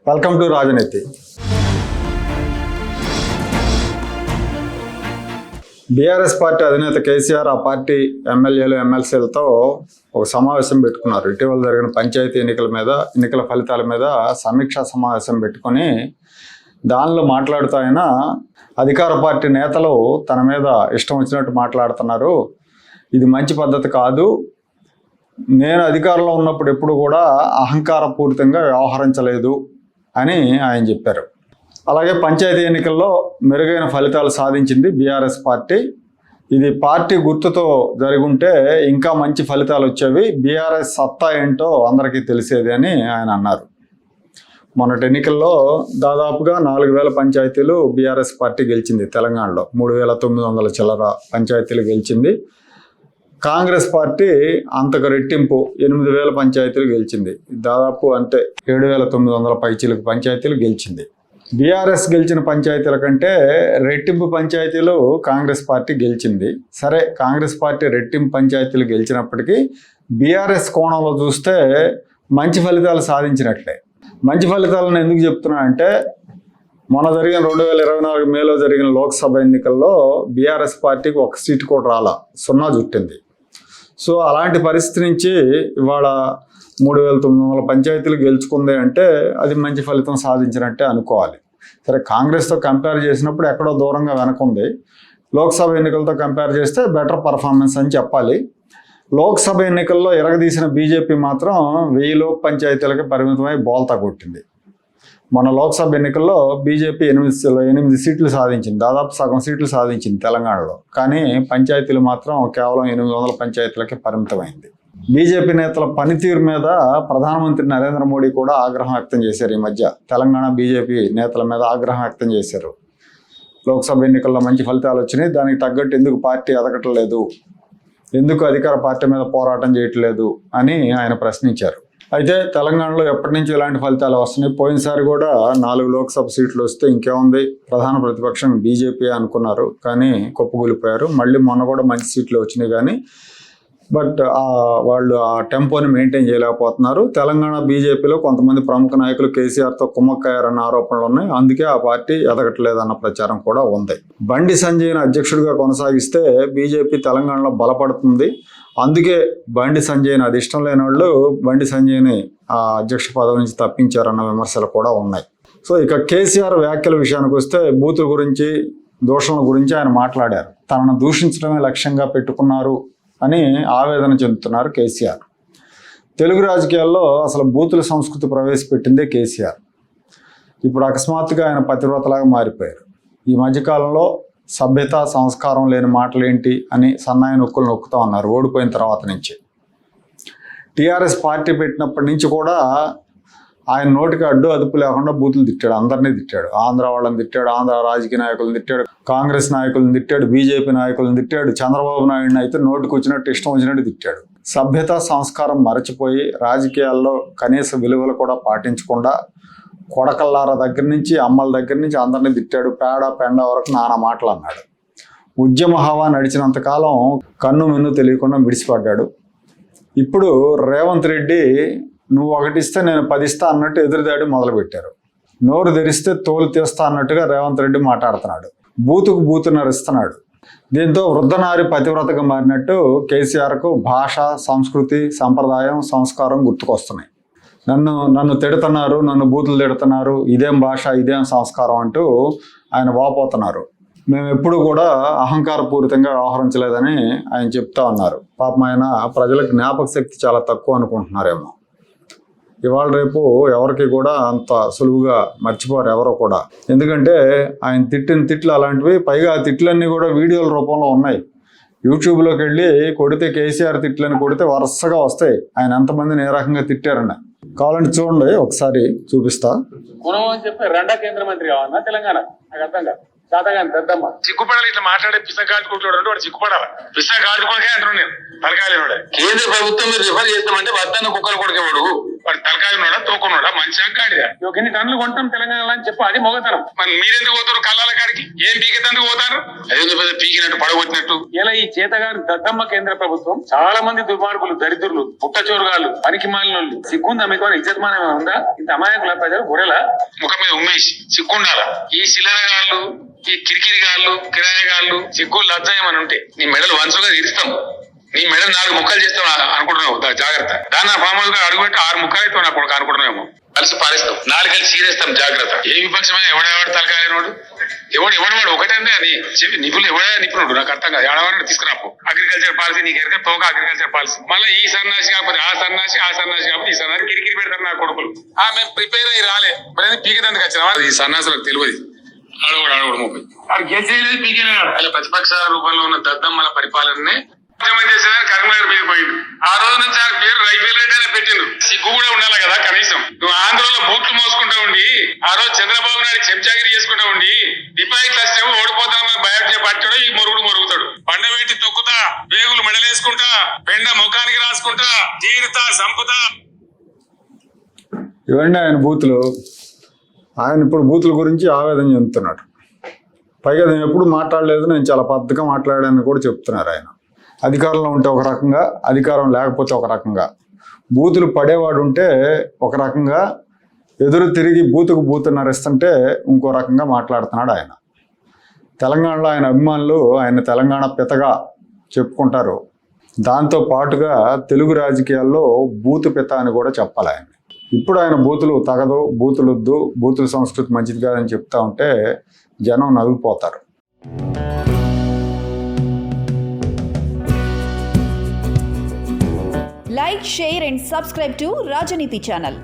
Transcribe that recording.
Welcome to రాజనీతి. BRS party అధినేత కేసీఆర్ ఆ పార్టీ ఎమ్మెల్యేలు ఎమ్మెల్సీలతో ఒక సమావేశం పెట్టుకున్నారు. ఇటీవల జరిగిన పంచాయతీ ఎన్నికల ఫలితాల మీద సమీక్షా సమావేశం పెట్టుకొని దానిలో మాట్లాడుతూ ఆయన అధికార పార్టీ నేతలు తన మీద ఇష్టం వచ్చినట్టు మాట్లాడుతున్నారు, ఇది మంచి పద్ధతి కాదు, నేను అధికారంలో ఉన్నప్పుడు ఎప్పుడు కూడా అహంకారపూరితంగా వ్యవహరించలేదు అని ఆయన చెప్పారు. అలాగే పంచాయతీ ఎన్నికల్లో మెరుగైన ఫలితాలు సాధించింది బీఆర్ఎస్ పార్టీ. ఇది పార్టీ గుర్తుతో జరుగుంటే ఇంకా మంచి ఫలితాలు వచ్చేవి, బీఆర్ఎస్ సత్తా ఏంటో అందరికీ తెలిసేది అని ఆయన అన్నారు. మొన్నటి ఎన్నికల్లో దాదాపుగా 4,000 పంచాయతీలు బీఆర్ఎస్ పార్టీ గెలిచింది. తెలంగాణలో 3,900 చిల్లర పంచాయతీలు గెలిచింది. కాంగ్రెస్ పార్టీ అంతకు రెట్టింపు 8,000 పంచాయతీలు గెలిచింది. దాదాపు అంటే 7,900 పైచీలకు పంచాయతీలు గెలిచింది. బీఆర్ఎస్ గెలిచిన పంచాయతీల కంటే రెట్టింపు పంచాయతీలు కాంగ్రెస్ పార్టీ గెలిచింది. సరే, కాంగ్రెస్ పార్టీ రెట్టింపు పంచాయతీలు గెలిచినప్పటికీ బీఆర్ఎస్ కోణంలో చూస్తే మంచి ఫలితాలు సాధించినట్లే. మంచి ఫలితాలను ఎందుకు చెప్తున్నా అంటే, మొన్న జరిగిన 2024 మేలో జరిగిన లోక్సభ ఎన్నికల్లో బీఆర్ఎస్ పార్టీకి 1 సీటు కూడా రాలా, 0 చుట్టింది. సో అలాంటి పరిస్థితి నుంచి ఇవాళ 3,900 పంచాయతీలు గెలుచుకుంది అంటే అది మంచి ఫలితం సాధించినట్టే అనుకోవాలి. సరే, కాంగ్రెస్తో కంపేర్ చేసినప్పుడు ఎక్కడో దూరంగా వెనకుంది. లోక్సభ ఎన్నికలతో కంపేర్ చేస్తే బెటర్ పర్ఫార్మెన్స్ అని చెప్పాలి. లోక్సభ ఎన్నికల్లో ఎరగదీసిన బీజేపీ మాత్రం 1000 పంచాయతీలకి పరిమితమై బోల్తా కొట్టింది. మన లోక్సభ ఎన్నికల్లో బీజేపీ 8 సీట్లు సాధించింది, దాదాపు సగం సీట్లు సాధించింది తెలంగాణలో. కానీ పంచాయతీలు మాత్రం కేవలం 800 పంచాయతీలకి పరిమితమైంది. బీజేపీ నేతల పనితీరు మీద ప్రధానమంత్రి నరేంద్ర మోడీ కూడా ఆగ్రహం వ్యక్తం చేశారు. ఈ మధ్య తెలంగాణ బీజేపీ నేతల మీద ఆగ్రహం వ్యక్తం చేశారు. లోక్సభ ఎన్నికల్లో మంచి ఫలితాలు వచ్చినాయి, దానికి తగ్గట్టు ఎందుకు పార్టీ ఎదగట్లేదు, ఎందుకు అధికార పార్టీ మీద పోరాటం చేయట్లేదు అని ఆయన ప్రశ్నించారు. అయితే తెలంగాణలో ఎప్పటి నుంచి ఇలాంటి ఫలితాలు వస్తున్నాయి. పోయినసారి కూడా 4 లోక్సభ సీట్లు వస్తే ఇంకేముంది, ప్రధాన ప్రతిపక్షం బీజేపీ అనుకున్నారు, కానీ కుప్పకూలిపోయారు. మళ్ళీ మొన్న కూడా మంచి సీట్లు వచ్చినాయి, కానీ వాళ్ళు ఆ టెంపోని మెయింటైన్ చేయలేకపోతున్నారు. తెలంగాణ బీజేపీలో కొంతమంది ప్రముఖ నాయకులు కేసీఆర్తో కుమ్మక్కయ్యారన్న ఆరోపణలు ఉన్నాయి, అందుకే ఆ పార్టీ ఎదగట్లేదన్న ప్రచారం కూడా ఉంది. బండి సంజయ్ని అధ్యక్షుడిగా కొనసాగిస్తే బీజేపీ తెలంగాణలో బలపడుతుంది, అందుకే బండి సంజయ్ని, అది ఇష్టం లేని వాళ్ళు బండి సంజయ్ని ఆ అధ్యక్ష పదవి నుంచి తప్పించారన్న విమర్శలు కూడా ఉన్నాయి. సో ఇక కేసీఆర్ వ్యాఖ్యల విషయానికి వస్తే బూతుల గురించి, దూషణల గురించి ఆయన మాట్లాడారు. తనను దూషించడమే లక్ష్యంగా పెట్టుకున్నారు అని ఆవేదన చెందుతున్నారు కేసీఆర్. తెలుగు రాజకీయాల్లో అసలు బూతుల సంస్కృతి ప్రవేశపెట్టిందే కేసీఆర్. ఇప్పుడు అకస్మాత్తుగా ఆయన పతివ్రతలాగా మారిపోయారు. ఈ మధ్యకాలంలో సభ్యత, సంస్కారం లేని మాటలేంటి అని సన్నాయి నొక్కులు నొక్కుతూ ఉన్నారు ఓడిపోయిన తర్వాత నుంచి. టీఆర్ఎస్ పార్టీ పెట్టినప్పటి నుంచి కూడా ఆయన నోటికి అడ్డు అదుపు లేకుండా బూతులు తిట్టాడు, అందరినీ తిట్టాడు. ఆంధ్ర వాళ్ళని తిట్టాడు, ఆంధ్ర రాజకీయ నాయకులను తిట్టాడు, కాంగ్రెస్ నాయకులను తిట్టాడు, బీజేపీ నాయకులను తిట్టాడు, చంద్రబాబు నాయుడిని అయితే నోటికి వచ్చినట్టు ఇష్టం వచ్చినట్టు తిట్టాడు. సభ్యత, సంస్కారం మరచిపోయి రాజకీయాల్లో కనీస విలువలు కూడా పాటించకుండా కొడకల్లార దగ్గర నుంచి, అమ్మల దగ్గర నుంచి అందరినీ తిట్టాడు. పేడ పెండ వరకు నానా మాటలు అన్నాడు. ఉద్యమ హవా నడిచినంతకాలం కన్ను మిన్ను తెలియకుండా విడిచిపడ్డాడు. ఇప్పుడు రేవంత్ రెడ్డి నువ్వు 1 ఇస్తే నేను 10 ఇస్తా అన్నట్టు ఎదురుదాడి మొదలుపెట్టారు. నోరు తెరిస్తే తోలు తీస్తా అన్నట్టుగా రేవంత్ రెడ్డి మాట్లాడుతున్నాడు. బూతుకు బూతున్నర ఇస్తున్నాడు. దీంతో వృద్ధనారి పతివ్రతగా మారినట్టు కేసీఆర్కు భాష, సంస్కృతి, సంప్రదాయం, సంస్కారం గుర్తుకొస్తున్నాయి. నన్ను తిడుతున్నారు, నన్ను బూతులు తిడుతున్నారు, ఇదేం భాష, ఇదేం సంస్కారం అంటూ ఆయన వాపోతున్నారు. మేము ఎప్పుడు కూడా అహంకారపూరితంగా వ్యవహరించలేదని ఆయన చెప్తా ఉన్నారు. పాపం ఆయన ప్రజలకు జ్ఞాపక శక్తి చాలా తక్కువ అనుకుంటున్నారేమో. ఇవాళ రేపు ఎవరికి కూడా అంత సులువుగా మర్చిపోరు ఎవరో కూడా. ఎందుకంటే ఆయన తిట్టిన తిట్లు అలాంటివి, పైగా ఆ తిట్లన్నీ కూడా వీడియోల రూపంలో ఉన్నాయి. యూట్యూబ్లోకి వెళ్ళి కొడితే కేసీఆర్ తిట్లని కొడితే వరుసగా వస్తాయి, ఆయన ఎంతమందిని ఏ రకంగా తిట్టారని. కావాలంటే చూడండి, ఒకసారి చూపిస్తా. రెండో కేంద్ర మంత్రి కావాలన్నా తెలంగాణ, నాకు అర్థం కాదు. సిగ్గుపడాలి, ఇట్లా మాట్లాడే పిసగాడు కొట్టుకోవడం వాడు సిగ్గుపడాలి. పిసగాడు కొడుకే అంటున్నాను నేను, పలకాలి. కేంద్ర ప్రభుత్వం మీరు రిఫర్ చేస్తామంటే వద్దన్న కుక్కలు కొడుకేవాడు వాడు తలకాయ ఉన్నాడా తోకున్నాడా మంచిగా గాడిదా ఎన్ని టన్నులు కొంటాం తెలంగాణలో అని చెప్పు, అది మొగతనం. మరి మీరెందుకు పోతారు కళ్ళాల కాడికి? ఏం పీకెతందుకు పోతారు? అదేందుకు పెద్ద పీకినట్టు పడగొట్టినట్టు. ఇలా ఈ చేతగాని దద్దమ్మ కేంద్ర ప్రభుత్వం చాలా మంది దుర్మార్గులు, దరిద్రులు, పుట్టచోరుగాళ్ళు, పనికి మాలినోళ్ళు సిగ్గుందా మీకు? ఇజ్జతమానం ఉందా? ఇంత అమాయకుల ప్రజలు గొర్రెల ముఖం మీద ఉమ్మేసి సిగ్గుండాలా? ఈ శిలరగాళ్ళు, ఈ కిరికిరిగాళ్ళు, కిరాయగాళ్ళు సిగ్గు లజ్జ ఏమని ఉంటే నీ మెడలు వంచులుగా తీరుస్తాం, నీ మెడలు 4 ముక్కలు చేస్తాం అనుకుంటున్నావు. జాగ్రత్త. దాన్ని మామూలుగా అడుగుపెట్టి 6 ముక్కలు అయితే నాకు అనుకుంటున్నాము. కలిసి పారేస్తాం, 4 కలిసి చీరేస్తాం. జాగ్రత్త. ఏ విపక్షమైన ఎవడెవడు తలకాయనోడు ఎవడు ఒకటే అది చెప్పి నిపుణులు ఎవడే నిపుణుడు నాకు అర్థం కాదు. ఎవడెవడు తీసుకురాపు. అగ్రికల్చర్ పాలసీ నీకు ఎరికే తోక అగ్రికల్చర్ పాలసీ. మళ్ళీ ఈ సన్నాసి కాకపోతే ఆ సన్నాసి, ఆ సన్నాసి కాకపోతే ఈ సన్నాసి కిరికిరి పెడతారు నా కొడుకులు. మేము ప్రిపేర్ అయ్యి రాలే మరి పీకదందుకు వచ్చిన ఈ సన్నాసులకు తెలియదు. అడవుడు ముప్పై వాడు గెలిచేది పీకినాడు. అలా ప్రతిపక్ష రూపంలో ఉన్న దద్దమ్మల పరిపాలననే చేసేదాన్ని కరీంనగర్ మీద పోయిండు. ఆ రోజు నుంచి ఆయన పేరు రైఫిల్ రెడ్డి అనే పెట్టిండు. సిగ్గు కూడా ఉండాలి కదా కనీసం. నువ్వు ఆంధ్రలో బూట్లు మోసుకుంటా ఉండి ఆ రోజు చంద్రబాబు నాయుడు చెంచాగిరి చేసుకుంటా ఉండి డిపాజిట్లు వచ్చినేమో ఓడిపోతామని బయట పట్టాడు. ఈ మొరుగుతాడు. పండబెట్టి తొక్కుతా, వేగులు మెడలేసుకుంటా, పెండ ముఖానికి రాసుకుంటా, తీరుతా, సంపుతా. ఇవన్నీ ఆయన బూతులు. ఆయన ఇప్పుడు బూతుల గురించి ఆవేదన చెందుతున్నాడు. పైగా నేను ఎప్పుడు మాట్లాడలేదు, నేను చాలా పద్ధతిగా మాట్లాడానని కూడా చెప్తున్నారు ఆయన. అధికారంలో ఉంటే ఒక రకంగా, అధికారం లేకపోతే ఒక రకంగా, బూతులు పడేవాడు ఉంటే ఒక రకంగా, ఎదురు తిరిగి బూతు నరిస్తుంటే ఇంకో రకంగా మాట్లాడుతున్నాడు ఆయన. తెలంగాణలో ఆయన అభిమానులు ఆయన తెలంగాణ పితగా చెప్పుకుంటారు. దాంతో పాటుగా తెలుగు రాజకీయాల్లో బూతు పిత అని కూడా చెప్పాలి ఆయన. ఇప్పుడు ఆయన బూతులు తగదు, బూతులొద్దు, బూతుల సంస్కృతి మంచిది కాదని చెప్తా ఉంటే జనం నవ్విపోతారు. Like, share and subscribe to Rajaniti channel.